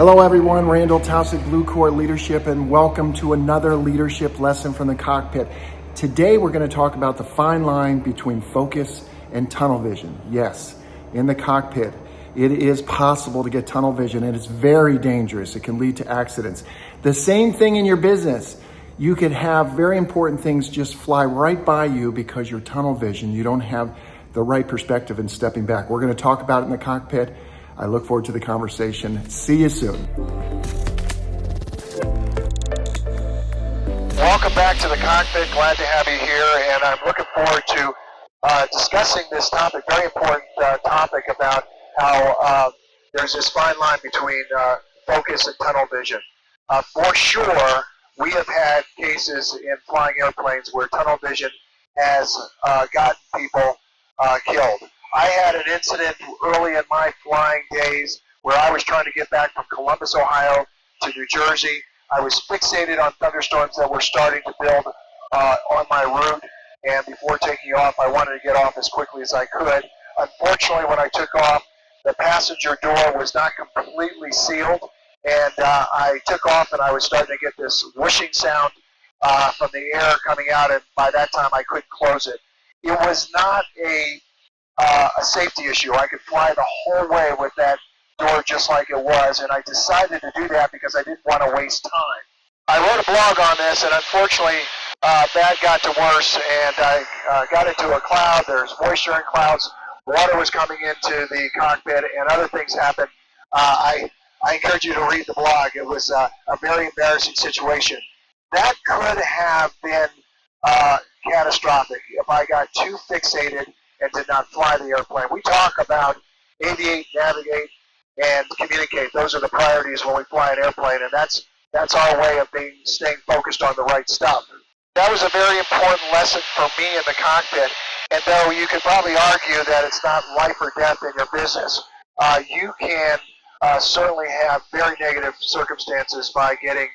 Hello everyone, Randall Taussig, Blue Core Leadership, and welcome to another leadership lesson from the cockpit. Today we're going to talk about the fine line between focus and tunnel vision. Yes, in the cockpit, it is possible to get tunnel vision and it's very dangerous. It can lead to accidents. The same thing in your business. You could have very important things just fly right by you because you're tunnel vision. You don't have the right perspective in stepping back. We're going to talk about it in the cockpit. I look forward to the conversation. See you soon. Welcome back to the cockpit. Glad to have you here, and I'm looking forward to discussing this topic, very important topic about how there's this fine line between focus and tunnel vision. For sure, we have had cases in flying airplanes where tunnel vision has gotten people killed. I had an incident early in my flying days where I was trying to get back from Columbus, Ohio to New Jersey. I was fixated on thunderstorms that were starting to build on my route, and before taking off, I wanted to get off as quickly as I could. Unfortunately, when I took off, the passenger door was not completely sealed, and I took off and I was starting to get this whooshing sound from the air coming out, and by that time I couldn't close it. It was not a safety issue. I could fly the whole way with that door just like it was, and I decided to do that because I didn't want to waste time. I wrote a blog on this, and unfortunately, bad got to worse, and I got into a cloud. There's moisture in clouds. Water was coming into the cockpit, and other things happened. I encourage you to read the blog. It was a very embarrassing situation. That could have been catastrophic if I got too fixated and did not fly the airplane. We talk about aviate, navigate, and communicate. Those are the priorities when we fly an airplane, and that's our way of staying focused on the right stuff. That was a very important lesson for me in the cockpit, and though you could probably argue that it's not life or death in your business, you can certainly have very negative circumstances by getting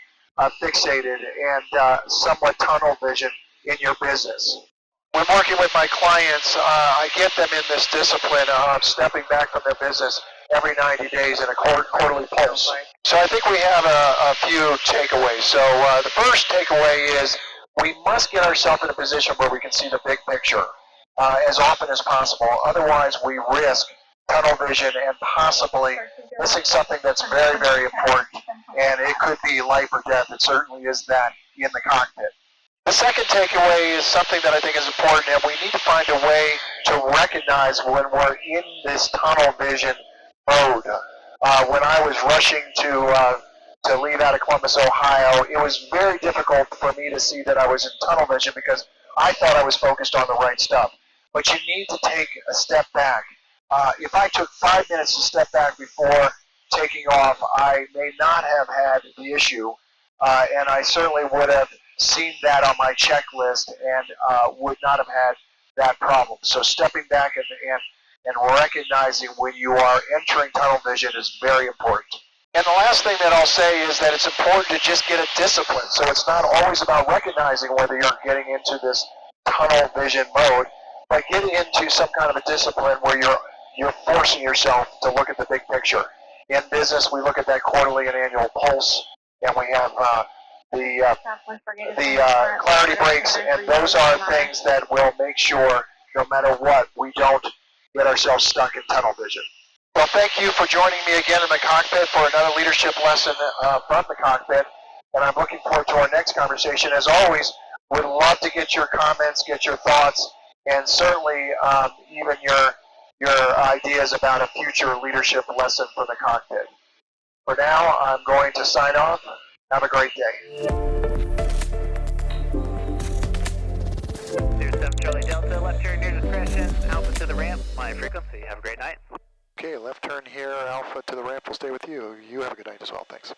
fixated and somewhat tunnel vision in your business. When working with my clients, I get them in this discipline of stepping back from their business every 90 days in a quarterly pulse. So I think we have a few takeaways. So the first takeaway is we must get ourselves in a position where we can see the big picture as often as possible. Otherwise, we risk tunnel vision and possibly missing something that's very, very important. And it could be life or death. It certainly is that in the cockpit. The second takeaway is something that I think is important, and we need to find a way to recognize when we're in this tunnel vision mode. When I was rushing to leave out of Columbus, Ohio, it was very difficult for me to see that I was in tunnel vision because I thought I was focused on the right stuff. But you need to take a step back. If I took 5 minutes to step back before taking off, I may not have had the issue, and I certainly would have seen that on my checklist and would not have had that problem. So stepping back and recognizing when you are entering tunnel vision is very important. And the last thing that I'll say is that it's important to just get a discipline. So it's not always about recognizing whether you're getting into this tunnel vision mode, but getting into some kind of a discipline where you're forcing yourself to look at the big picture. In business, we look at that quarterly and annual pulse, and we have the clarity breaks, and those are things that will make sure, no matter what, we don't get ourselves stuck in tunnel vision. Well, thank you for joining me again in the cockpit for another leadership lesson from the cockpit, and I'm looking forward to our next conversation. As always, we'd love to get your comments, get your thoughts, and certainly even your ideas about a future leadership lesson for the cockpit. For now, I'm going to sign off. Have a great day. 07 Charlie Delta, left turn near discretion, Alpha to the ramp, my frequency. Have a great night. Okay, left turn here, Alpha to the ramp will stay with you. You have a good night as well. Thanks.